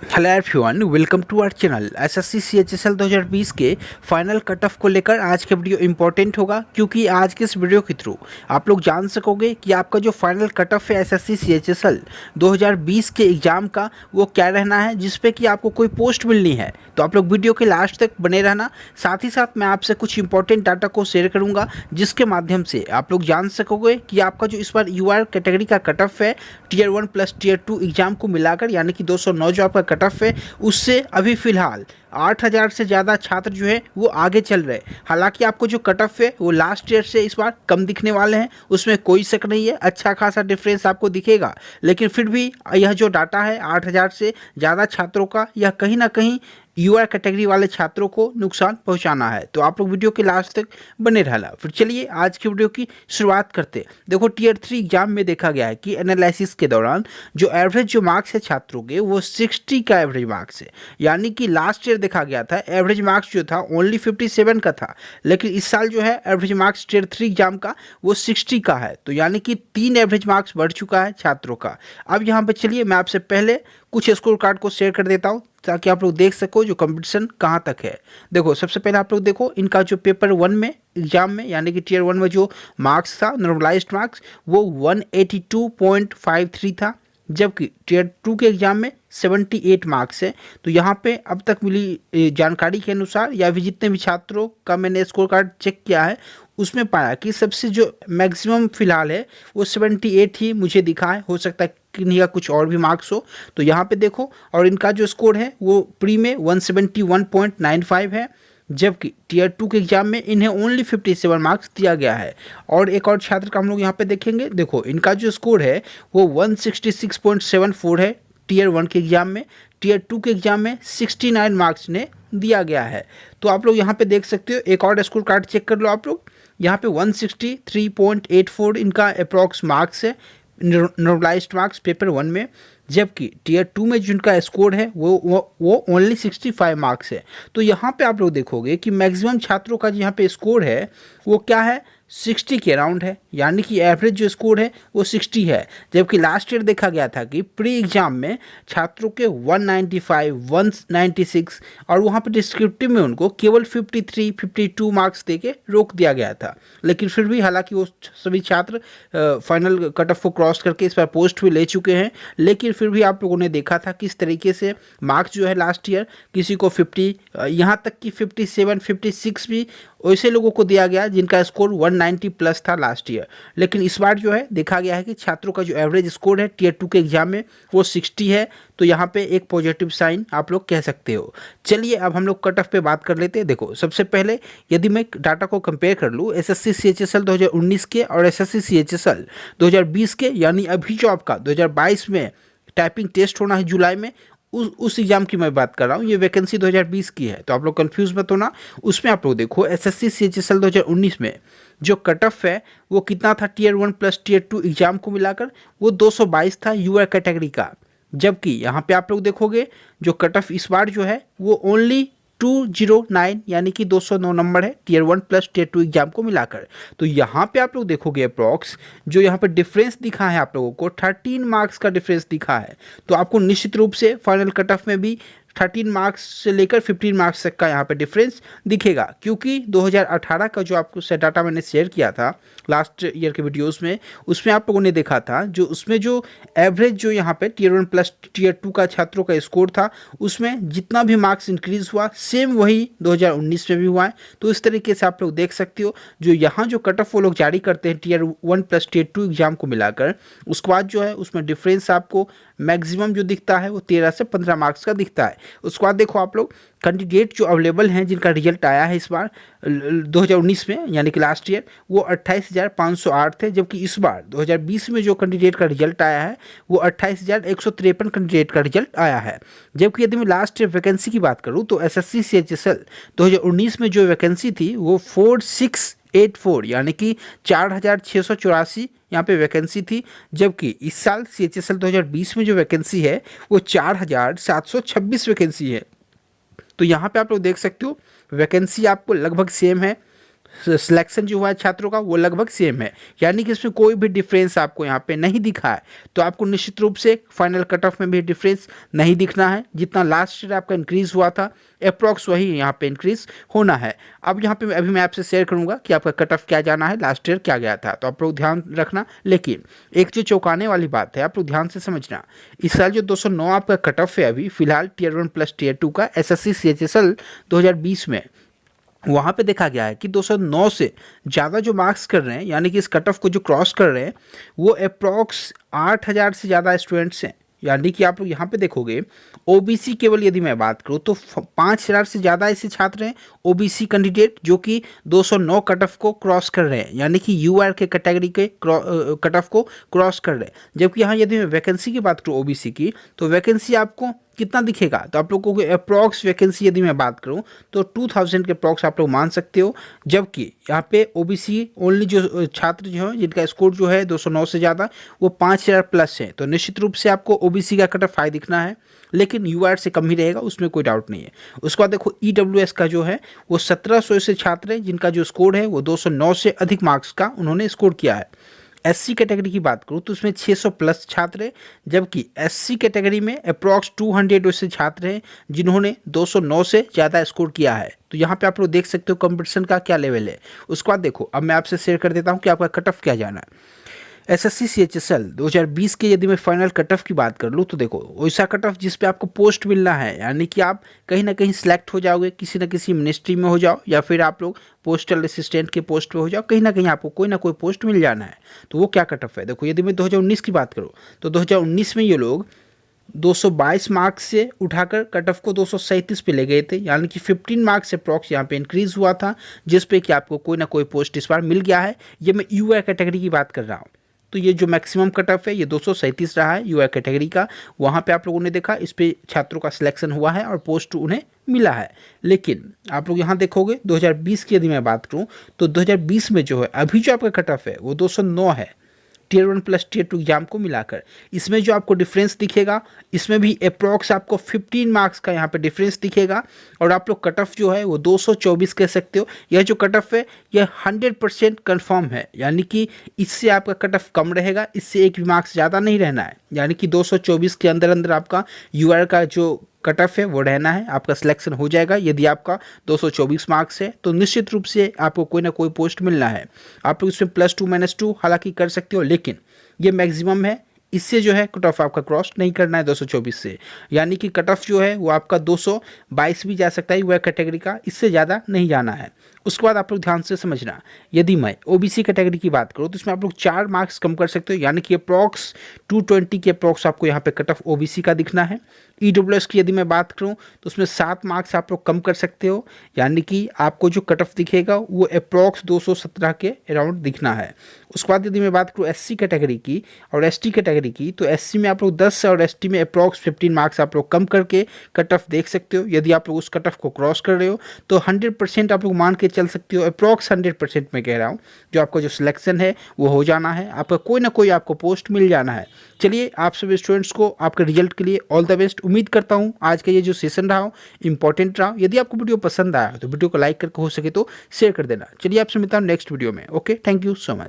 Hello everyone, welcome to our channel. SSC CHSL 2020 के final cut off को लेकर आज का वीडियो इंपॉर्टेंट होगा, क्योंकि आज के इस वीडियो के थ्रू आप लोग जान सकोगे कि आपका जो फाइनल कट ऑफ है एसएससी सीएचएसएल 2020 के एग्ज़ाम का वो क्या रहना है, जिस पे कि आपको कोई पोस्ट मिलनी है। तो आप लोग वीडियो के लास्ट तक बने रहना। साथ ही साथ मैं आपसे कुछ इंपॉर्टेंट डाटा को शेयर करूँगा, जिसके माध्यम से आप लोग जान सकोगे कि आपका जो इस बार यूआर कैटेगरी का कट ऑफ है टीयर 1 प्लस टीयर 2 एग्जाम को मिलाकर, यानी कि 209 जो आपका कट ऑफ है, उससे अभी फ़िलहाल 8000 से ज़्यादा छात्र जो है वो आगे चल रहे हैं। हालांकि आपको जो कट ऑफ है वो लास्ट ईयर से इस बार कम दिखने वाले हैं, उसमें कोई शक नहीं है, अच्छा खासा डिफरेंस आपको दिखेगा। लेकिन फिर भी यह जो डाटा है 8000 से ज़्यादा छात्रों का, यह कहीं ना कहीं यूआर कैटेगरी वाले छात्रों को नुकसान पहुंचाना है। तो आप लोग वीडियो के लास्ट तक बने रहना। फिर चलिए आज की वीडियो की शुरुआत करते हैं। देखो, टीयर 3 एग्जाम में देखा गया है कि एनालिसिस के दौरान जो एवरेज जो मार्क्स है छात्रों के, वो 60 का एवरेज मार्क्स है। यानी कि लास्ट ईयर देखा गया था एवरेज मार्क्स जो था ओनली 57 का था, लेकिन इस साल जो है एवरेज मार्क्स टीयर 3 एग्जाम का वो 60 का है। तो यानी कि 3 एवरेज मार्क्स बढ़ चुका है छात्रों का। अब यहाँ पे चलिए मैं आपसे पहले कुछ स्कोर कार्ड को शेयर कर देता हूँ, ताकि आप लोग देख सको जो कंपटीशन कहाँ तक है। देखो, सबसे पहले आप लोग देखो इनका जो पेपर 1 में एग्जाम में, यानी कि टीयर 1 में जो मार्क्स था नॉर्मलाइज्ड मार्क्स, वो 182.53 था, जबकि टीयर 2 के एग्जाम में 78 मार्क्स है। तो यहाँ पे अब तक मिली जानकारी के अनुसार, या भी जितने भी छात्रों का मैंने स्कोर कार्ड चेक किया है, उसमें पाया कि सबसे जो मैक्सिमम फिलहाल है वो 78 ही मुझे दिखा है। हो सकता है किन्हीं का कुछ और भी मार्क्स हो। तो यहाँ पे देखो, और इनका जो स्कोर है वो प्री में 171.95 है, जबकि टीयर 2 के एग्जाम में इन्हें ओनली 57 मार्क्स दिया गया है। और एक और छात्र का हम लोग यहाँ पे देखेंगे। देखो, इनका जो स्कोर है वो 166.74 है टीयर 1 के एग्जाम में। टीयर 2 के एग्जाम में 69 मार्क्स ने दिया गया है। तो आप लोग यहाँ पे देख सकते हो, एक और स्कोर कार्ड चेक कर लो आप लोग। यहाँ पे 163.84 इनका अप्रॉक्स मार्क्स है, नॉर्मलाइज्ड मार्क्स पेपर 1 में, जबकि टीयर 2 में जिनका स्कोर है वो ओनली 65 मार्क्स है। तो यहाँ पे आप लोग देखोगे कि मैक्सिमम छात्रों का यहाँ पे स्कोर है वो क्या है, 60 के अराउंड है। यानी कि एवरेज जो स्कोर है वो 60 है, जबकि लास्ट ईयर देखा गया था कि प्री एग्जाम में छात्रों के 195, 196 और वहाँ पे डिस्क्रिप्टिव में उनको केवल 53, 52 मार्क्स दे के रोक दिया गया था। लेकिन फिर भी, हालांकि वो सभी छात्र फाइनल कट ऑफ को क्रॉस करके इस बार पोस्ट भी ले चुके हैं, लेकिन फिर भी आप लोगों ने देखा था किस तरीके से मार्क्स जो है लास्ट ईयर किसी को 50, यहाँ तक कि 57, 56 भी वैसे लोगों को दिया गया जिनका स्कोर 190 प्लस था लास्ट ईयर। लेकिन इस बार जो है देखा गया है कि छात्रों का जो एवरेज स्कोर है टीयर 2 के एग्जाम में वो 60 है। तो यहाँ पे एक पॉजिटिव साइन आप लोग कह सकते हो। चलिए अब हम लोग कट ऑफ पे बात कर लेते हैं। देखो, सबसे पहले यदि मैं डाटा को कंपेयर कर लूँ एसएससी सीएचएसएल 2019 के और एसएससी सीएचएसएल 2020 के, यानी अभी जो आपका 2022 में टाइपिंग टेस्ट होना है जुलाई में, उस एग्जाम की मैं बात कर रहा हूँ। ये वैकेंसी 2020 की है, तो आप लोग कंफ्यूज मत होना। उसमें आप लोग देखो एसएससी सीएचएसएल 2019 में जो कट ऑफ है वो कितना था टीयर 1 प्लस टीयर 2 एग्जाम को मिलाकर, वो 222 था यूआर कैटेगरी का। जबकि यहाँ पे आप लोग देखोगे जो कट ऑफ इस बार जो है वो ओनली 209, यानी कि 209 नंबर है टीयर 1 प्लस टीयर 2 एग्जाम को मिलाकर। तो यहाँ पे आप लोग देखोगे अप्रॉक्स जो यहाँ पे डिफरेंस दिखा है आप लोगों को 13 मार्क्स का डिफरेंस दिखा है। तो आपको निश्चित रूप से फाइनल कट ऑफ में भी 13 मार्क्स से लेकर 15 मार्क्स तक का यहाँ पे डिफरेंस दिखेगा, क्योंकि 2018 का जो आपको से डाटा मैंने शेयर किया था लास्ट ईयर के वीडियोस में, उसमें आप लोगों ने देखा था जो उसमें जो एवरेज जो यहाँ पे टीयर 1 प्लस टीयर 2 का छात्रों का स्कोर था, उसमें जितना भी मार्क्स इंक्रीज हुआ सेम वही 2019 में भी हुआ है। तो इस तरीके से आप लोग देख सकते हो जो यहाँ जो कट ऑफ वो लोग जारी करते हैं टीयर 1 प्लस टीयर 2 एग्जाम को मिलाकर, उसके बाद जो है उसमें डिफरेंस आपको मैक्सिमम जो दिखता है वो 13 से 15 मार्क्स का दिखता है। उसके बाद देखो आप लोग कैंडिडेट जो अवेलेबल हैं जिनका रिजल्ट आया है इस बार 2019 में, यानी कि लास्ट ईयर, वो 28,508 थे, जबकि इस बार 2020 में जो कैंडिडेट का रिजल्ट आया है वो 28,153 कैंडिडेट का रिजल्ट आया है। जबकि यदि मैं लास्ट ईयर वैकेंसी की बात करूँ तो एसएससी सीएचएसएल 2019 में जो वैकेंसी थी वो 4684, यानी कि 4,684 यहाँ पे वैकेंसी थी। जबकि इस साल सीएचएसएल 2020 में जो वैकेंसी है वो 4,726 वैकेंसी है। तो यहाँ पे आप लोग देख सकते हो वैकेंसी आपको लगभग सेम है, सिलेक्शन जो हुआ है छात्रों का वो लगभग सेम है, यानी कि इसमें कोई भी डिफरेंस आपको यहाँ पे नहीं दिखा है। तो आपको निश्चित रूप से फाइनल कट ऑफ में भी डिफरेंस नहीं दिखना है। जितना लास्ट ईयर आपका इंक्रीज हुआ था अप्रॉक्स वही यहाँ पे इंक्रीज होना है। अब यहाँ पे अभी मैं आपसे शेयर करूंगा कि आपका कट ऑफ क्या जाना है, लास्ट ईयर क्या गया था, तो आप लोग ध्यान रखना। लेकिन एक जो चौंकाने वाली बात है, आप लोग ध्यान से समझना, इस साल जो 209 आपका कट ऑफ है अभी फिलहाल टीयर 1 प्लस टीयर 2 का एसएससी सीएचएसएल 2020 में, वहाँ पे देखा गया है कि 209 से ज़्यादा जो मार्क्स कर रहे हैं, यानी कि इस कट ऑफ को जो क्रॉस कर रहे हैं, वो अप्रॉक्स 8,000 से ज़्यादा स्टूडेंट्स हैं। यानी कि आप लोग यहाँ पे देखोगे ओबीसी केवल यदि मैं बात करूँ तो 5,000 से ज़्यादा ऐसे छात्र हैं ओबीसी कैंडिडेट जो कि 209 कट ऑफ को क्रॉस कर रहे हैं, यानी कि यूआर के कैटेगरी के कट ऑफ को क्रॉस कर रहे हैं। जबकि यहाँ यदि मैं वैकेंसी की बात करूँ ओबीसी की, तो वैकेंसी आपको कितना दिखेगा, तो आप लोगों को अप्रॉक्स वैकेंसी यदि मैं बात करूं तो 2000 के अप्रॉक्स आप लोग मान सकते हो। जबकि यहाँ पे ओबीसी ओनली जो छात्र जो है जिनका स्कोर जो है 209 से ज़्यादा वो 5,000 प्लस है। तो निश्चित रूप से आपको ओबीसी का कट ऑफ हाई दिखना है, लेकिन यूआर से कम ही रहेगा, उसमें कोई डाउट नहीं है। उसके बाद देखो ईडब्ल्यूएस का जो है वो 1700 से छात्र हैं जिनका जो स्कोर है वो 209 से अधिक मार्क्स का उन्होंने स्कोर किया है। एससी कैटेगरी की बात करूँ तो उसमें 600 प्लस छात्र हैं, जबकि एससी कैटेगरी में अप्रॉक्स 200 ऐसे छात्र हैं जिन्होंने 209 से ज़्यादा स्कोर किया है। तो यहाँ पे आप लोग देख सकते हो कंपटीशन का क्या लेवल है। उसके बाद देखो अब मैं आपसे शेयर कर देता हूँ कि आपका कट ऑफ क्या जाना है। एसएससी सीएचएसएल 2020 के यदि मैं फाइनल कट ऑफ की बात कर लूँ तो देखो वैसा कट ऑफ जिस पे आपको पोस्ट मिलना है, यानी कि आप कहीं ना कहीं सिलेक्ट हो जाओगे, किसी न किसी मिनिस्ट्री में हो जाओ या फिर आप लोग पोस्टल असिस्टेंट के पोस्ट पे हो जाओ, कहीं ना कहीं आपको कोई ना कोई पोस्ट मिल जाना है। तो वो क्या कट ऑफ है, देखो यदि मैं 2019 की बात करूँ तो 2019 में ये लोग 222 मार्क्स से उठाकर कट ऑफ को 237 पे ले गए थे, यानी कि 15 मार्क्स से अप्रॉक्स यहाँ पे इंक्रीज हुआ था, जिस पे कि आपको कोई ना कोई पोस्ट इस बार मिल गया है। ये मैं यूआर कैटेगरी की बात कर रहा हूँ। तो ये जो मैक्सिमम कट ऑफ है ये 237 रहा है यूआर कैटेगरी का। वहाँ पे आप लोगों ने देखा इस पे छात्रों का सिलेक्शन हुआ है और पोस्ट उन्हें मिला है। लेकिन आप लोग यहाँ देखोगे 2020 की यदि मैं बात करूँ तो 2020 में जो है अभी जो आपका कट ऑफ है वो 209 है टीयर 1 प्लस टीयर 2 एग्जाम को मिलाकर। इसमें जो आपको डिफरेंस दिखेगा इसमें भी अप्रॉक्स आपको 15 मार्क्स का यहाँ पे डिफरेंस दिखेगा, और आप लोग कट ऑफ जो है वो 224 कह सकते हो। यह जो कट ऑफ है यह 100% कन्फर्म है, यानी कि इससे आपका कट ऑफ कम रहेगा, इससे एक भी मार्क्स ज़्यादा नहीं रहना है, यानी कि 224 के अंदर अंदर आपका यूआर का जो कट ऑफ है वो रहना है, आपका सिलेक्शन हो जाएगा। यदि आपका 224 मार्क्स है तो निश्चित रूप से आपको कोई ना कोई पोस्ट मिलना है। आप लोग इसमें +2 -2 हालांकि कर सकते हो, लेकिन ये मैक्सिमम है, इससे जो है कट ऑफ आपका क्रॉस नहीं करना है 224 से, यानी कि कट ऑफ जो है वो आपका 222 भी जा सकता है वह कैटेगरी का, इससे ज़्यादा नहीं जाना है। उसके बाद आप लोग ध्यान से समझना, यदि मैं ओबीसी कैटेगरी की बात करूँ तो इसमें आप लोग 4 मार्क्स कम कर सकते हो, यानी कि अप्रॉक्स 220 के अप्रॉक्स आपको यहाँ पे कट ऑफ ओबीसी का दिखना है। ईडब्ल्यूएस की यदि मैं बात करूँ तो उसमें 7 मार्क्स आप लोग कम कर सकते हो, यानी कि आपको जो कट ऑफ दिखेगा वो अप्रॉक्स 217 के अराउंड दिखना है। उसके बाद यदि मैं बात करूँ एससी कैटेगरी की और एसटी कैटेगरी की, तो एससी में आप लोग 10 और एसटी में अप्रॉक्स 15 मार्क्स आप लोग कम करके कट ऑफ देख सकते हो। यदि आप लोग उस कट ऑफ को क्रॉस कर रहे हो तो 100% आप लोग मान के चल सकते हो, अप्रॉक्स 100% मैं कह रहा हूँ, जो आपका जो सिलेक्शन है वो हो जाना है, आपका कोई ना कोई आपको पोस्ट मिल जाना है। चलिए आप सभी स्टूडेंट्स को आपके रिजल्ट के लिए ऑल द बेस्ट। उम्मीद करता हूँ आज का ये जो सेशन रहा हो इंपॉर्टेंट रहा। यदि आपको वीडियो पसंद आया तो वीडियो को लाइक करके हो सके तो शेयर कर देना। चलिए आपसे मिलता हूँ नेक्स्ट वीडियो में। Okay, thank you so much.